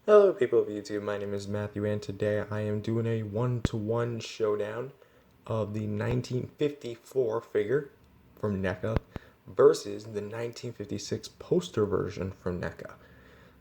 Hello people of YouTube, my name is Matthew and today I am doing a one-to-one showdown of the 1954 figure from NECA versus the 1956 poster version from NECA.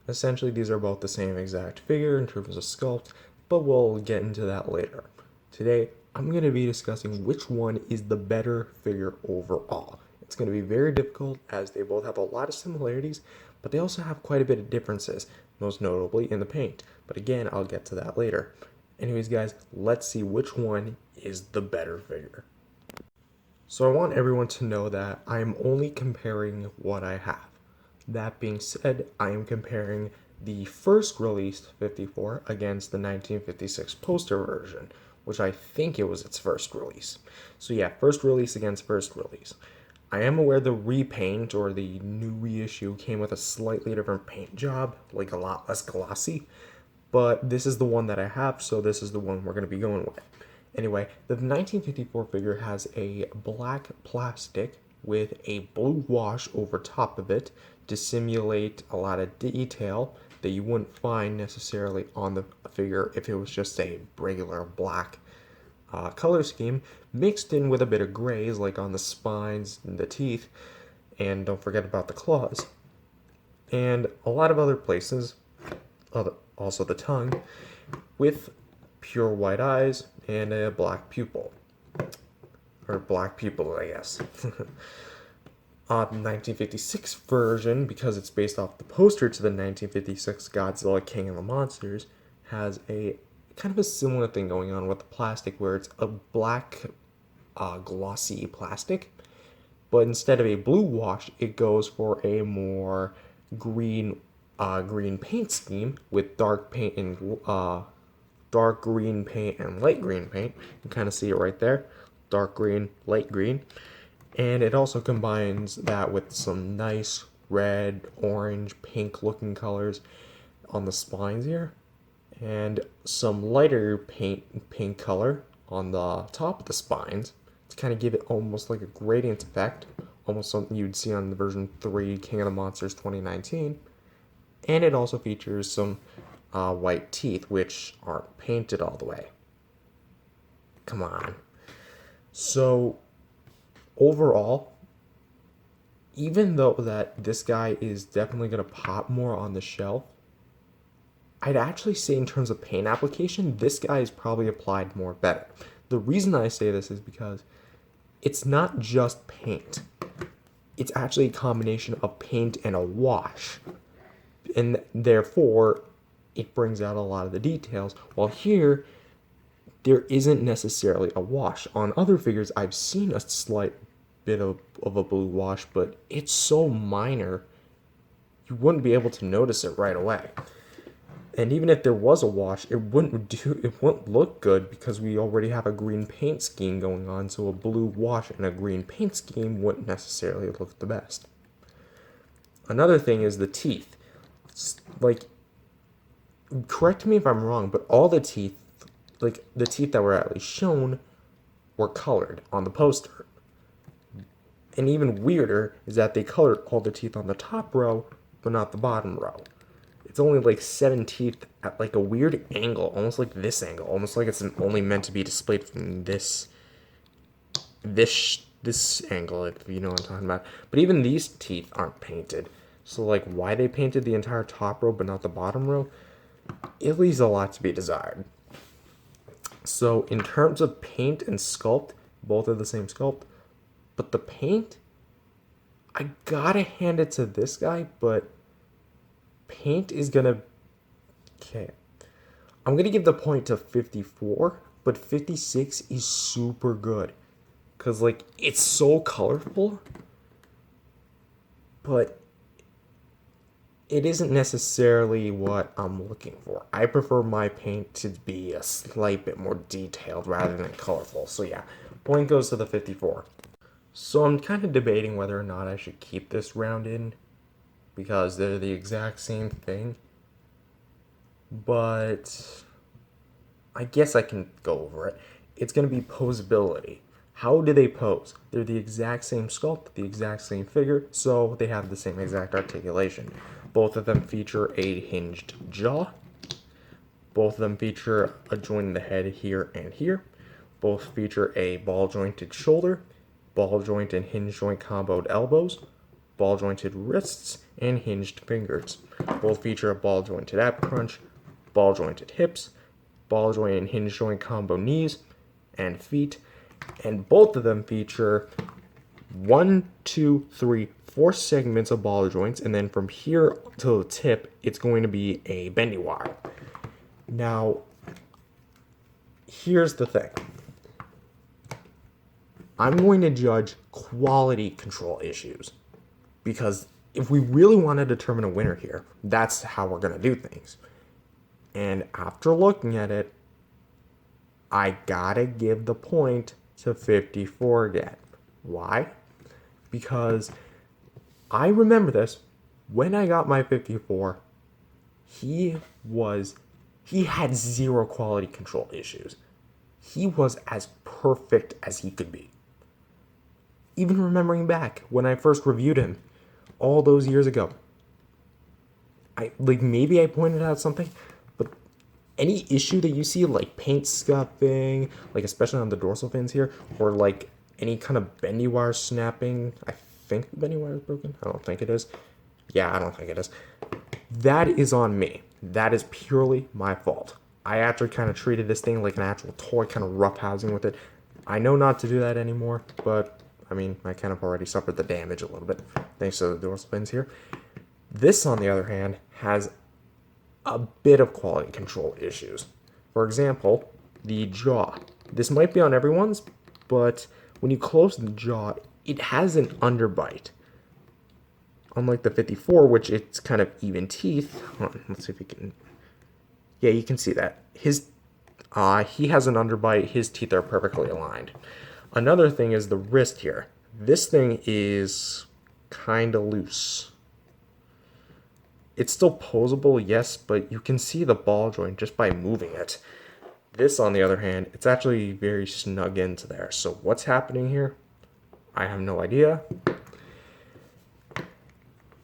Essentially these are both the same exact figure in terms of sculpt, but we'll get into that later. Today I'm going to be discussing which one is the better figure overall. It's going to be very difficult as they both have a lot of similarities, but they also have quite a bit of differences, most notably in the paint. But again, I'll get to that later. Anyways, guys, let's see which one is the better figure. So I want everyone to know that I am only comparing what I have. That being said, I am comparing the first released 54 against the 1956 poster version, which I think it was its first release. So yeah, first release against first release. I am aware the repaint or the new reissue came with a slightly different paint job, like a lot less glossy, but this is the one that I have, so this is the one we're going to be going with. Anyway, the 1954 figure has a black plastic with a blue wash over top of it to simulate a lot of detail that you wouldn't find necessarily on the figure if it was just a regular black color scheme, mixed in with a bit of grays like on the spines and the teeth, and don't forget about the claws, and a lot of other places, also the tongue, with pure white eyes and a black pupil. Or black pupil, I guess. The 1956 version, because it's based off the poster to the 1956 Godzilla King of the Monsters, has a kind of a similar thing going on with the plastic where it's a black glossy plastic, but instead of a blue wash, it goes for a more green green paint scheme with dark paint and dark green paint and light green paint. You can kind of see it right there, dark green, light green, and it also combines that with some nice red, orange, pink looking colors on the spines here, and some lighter pink color on the top of the spines to kind of give it almost like a gradient effect, almost something you'd see on the version 3 King of the Monsters 2019. And it also features some white teeth, which aren't painted all the way. Come on. So, overall, even though that this guy is definitely going to pop more on the shelf, I'd actually say in terms of paint application, this guy is probably applied more better. The reason I say this is because it's not just paint. It's actually a combination of paint and a wash. And therefore, it brings out a lot of the details. While here, there isn't necessarily a wash. On other figures, I've seen a slight bit of a blue wash, but it's so minor, you wouldn't be able to notice it right away. And even if there was a wash, it wouldn't look good because we already have a green paint scheme going on, so a blue wash and a green paint scheme wouldn't necessarily look the best. Another thing is the teeth. Like, correct me if I'm wrong, but all the teeth, like the teeth that were at least shown, were colored on the poster. And even weirder is that they colored all the teeth on the top row, but not the bottom row. It's only like 7 teeth at like a weird angle, almost like this angle, almost like it's only meant to be displayed from this angle, if you know what I'm talking about. But even these teeth aren't painted. So like why they painted the entire top row but not the bottom row, it leaves a lot to be desired. So in terms of paint and sculpt, both are the same sculpt, but the paint, I gotta hand it to this guy, but paint is gonna, okay, I'm gonna give the point to 54, but 56 is super good because like it's so colorful, but it isn't necessarily what I'm looking for. I prefer my paint to be a slight bit more detailed rather than colorful. So yeah, point goes to the 54. So I'm kind of debating whether or not I should keep this round in because they're the exact same thing. But I guess I can go over it. It's going to be posability. How do they pose? They're the exact same sculpt, the exact same figure, so they have the same exact articulation. Both of them feature a hinged jaw, Both of them feature a joint in the head here and here. Both feature a ball jointed shoulder, ball joint and hinge joint comboed elbows, ball jointed wrists, and hinged fingers. Both feature a ball jointed ab crunch, ball jointed hips, ball joint and hinge joint combo knees and feet, and both of them feature 1, 2, 3, 4 segments of ball joints, and then from here to the tip, it's going to be a bendy wire. Now, here's the thing. I'm going to judge quality control issues, because if we really want to determine a winner here, that's how we're going to do things. And after looking at it, I gotta give the point to 54 again. Why? Because I remember this. When I got my 54, he had zero quality control issues. He was as perfect as he could be. Even remembering back when I first reviewed him all those years ago, maybe I pointed out something, but any issue that you see, like paint scuffing, like especially on the dorsal fins here, or like any kind of bendy wire snapping, I think the bendy wire is broken. I don't think it is. Yeah, I don't think it is. That is on me. That is purely my fault. I actually kind of treated this thing like an actual toy, kind of roughhousing with it. I know not to do that anymore, but I mean, I kind of already suffered the damage a little bit, thanks to the dorsal fins here. This, on the other hand, has a bit of quality control issues. For example, the jaw. This might be on everyone's, but when you close the jaw, it has an underbite. Unlike the 54, which it's kind of even teeth. Hold on, let's see if we can. Yeah, you can see that. He has an underbite. His teeth are perfectly aligned. Another thing is the wrist here. This thing is kind of loose. It's still posable, yes, but you can see the ball joint just by moving it. This, on the other hand, it's actually very snug into there. So what's happening here? I have no idea.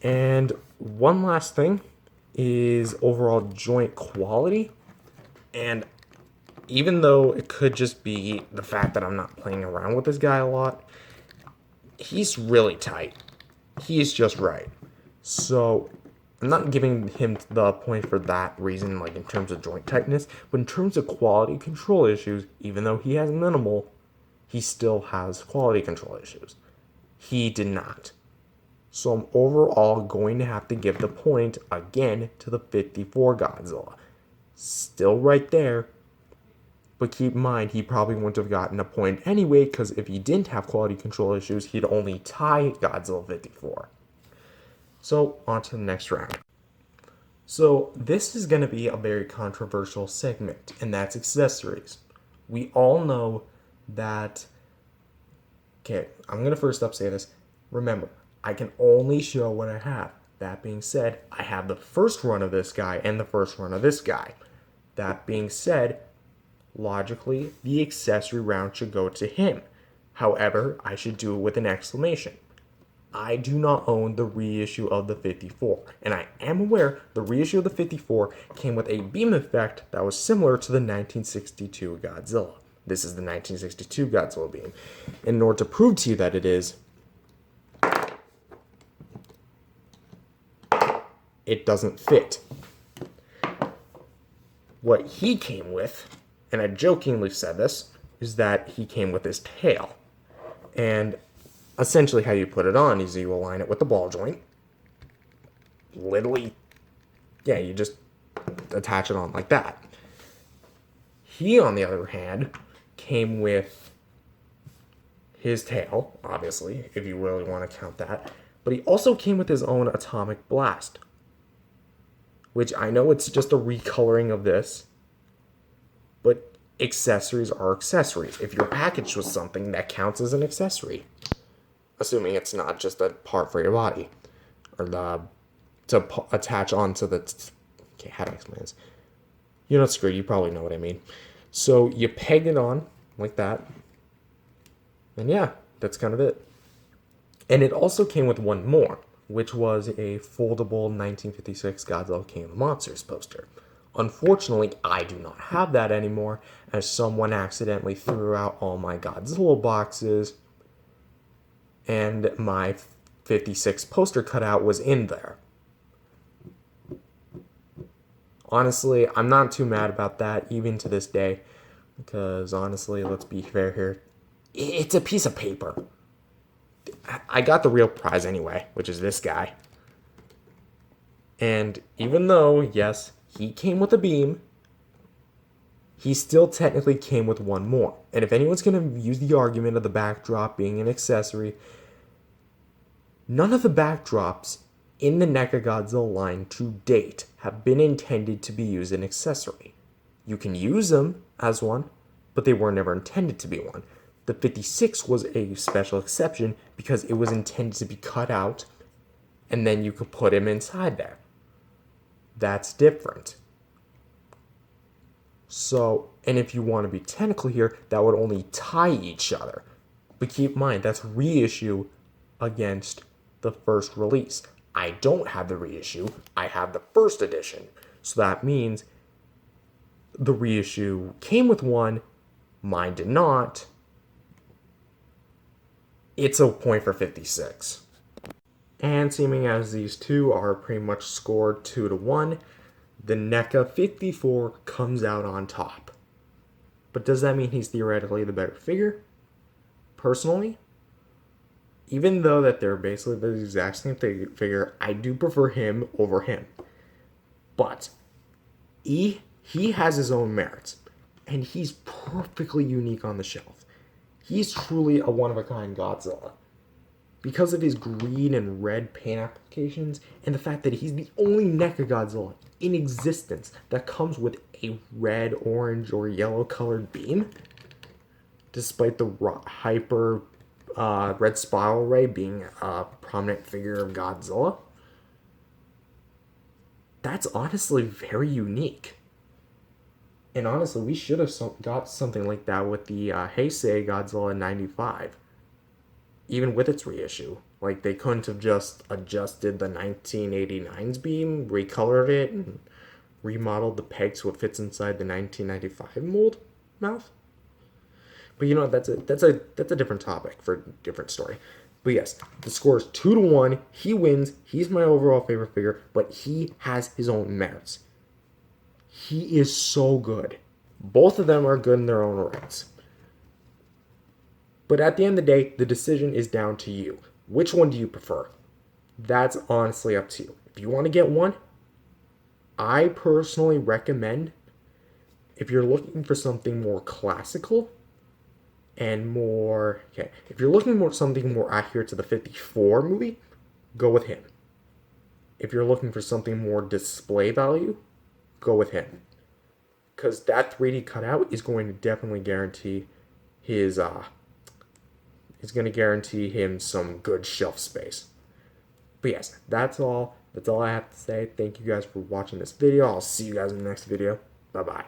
And one last thing is overall joint quality. And even though it could just be the fact that I'm not playing around with this guy a lot, he's really tight. He's just right. So I'm not giving him the point for that reason, like in terms of joint tightness, but in terms of quality control issues, even though he has minimal, he still has quality control issues. He did not. So I'm overall going to have to give the point again to the 54 Godzilla. Still right there. But keep in mind, he probably wouldn't have gotten a point anyway, because if he didn't have quality control issues, he'd only tie Godzilla 54. So, on to the next round. So, this is going to be a very controversial segment, and that's accessories. We all know that... Okay, I'm going to first up say this. Remember, I can only show what I have. That being said, I have the first run of this guy and the first run of this guy. That being said, logically, the accessory round should go to him. However, I should do it with an exclamation. I do not own the reissue of the 54, and I am aware the reissue of the 54 came with a beam effect that was similar to the 1962 Godzilla. This is the 1962 Godzilla Beam. In order to prove to you that it is, it doesn't fit. What he came with, and I jokingly said this, is that he came with his tail. And essentially how you put it on is you align it with the ball joint. Literally, yeah, you just attach it on like that. He, on the other hand, came with his tail, obviously, if you really want to count that. But he also came with his own atomic blast, which I know it's just a recoloring of this, but accessories are accessories. If you're packaged with something, that counts as an accessory. Assuming it's not just a part for your body. Or to attach onto the... Okay, how do I explain this? You're not screwed, you probably know what I mean. So you peg it on, like that. And yeah, that's kind of it. And it also came with one more, which was a foldable 1956 Godzilla King of the Monsters poster. Unfortunately, I do not have that anymore, as someone accidentally threw out all my Godzilla boxes, and my 56 poster cutout was in there. Honestly, I'm not too mad about that, even to this day, because honestly, let's be fair here, it's a piece of paper. I got the real prize anyway, which is this guy. And even though, yes, he came with a beam, he still technically came with one more. And if anyone's going to use the argument of the backdrop being an accessory, none of the backdrops in the NECA Godzilla line to date have been intended to be used as an accessory. You can use them as one, but they were never intended to be one. The 56 was a special exception because it was intended to be cut out, and then you could put him inside there. That's different. So, and if you want to be technical here, that would only tie each other. But keep in mind, that's reissue against the first release. I don't have the reissue, I have the first edition. So that means the reissue came with one, mine did not. It's a point for 56. And seeming as these two are pretty much scored 2-1, the NECA 54 comes out on top. But does that mean he's theoretically the better figure? Personally, even though that they're basically the exact same figure, I do prefer him over him. But he has his own merits, and he's perfectly unique on the shelf. He's truly a one-of-a-kind Godzilla. Because of his green and red paint applications, and the fact that he's the only NECA Godzilla in existence that comes with a red, orange, or yellow colored beam, despite the hyper red spiral ray being a prominent figure of Godzilla, that's honestly very unique. And honestly, we should have got something like that with the Heisei Godzilla 95. Even with its reissue. Like, they couldn't have just adjusted the 1989's beam, recolored it, and remodeled the peg so it fits inside the 1995 mold mouth. But you know, that's a different topic for a different story. But yes, the score is 2-1. He wins. He's my overall favorite figure, but he has his own merits. He is so good. Both of them are good in their own rights. But at the end of the day, the decision is down to you. Which one do you prefer? That's honestly up to you. If you want to get one, I personally recommend, if you're looking for something more classical and more, if you're looking for something more accurate to the 54 movie, go with him. If you're looking for something more display value, go with him. Because that 3D cutout is going to definitely guarantee his, it's going to guarantee him some good shelf space. But yes, that's all. That's all I have to say. Thank you guys for watching this video. I'll see you guys in the next video. Bye-bye.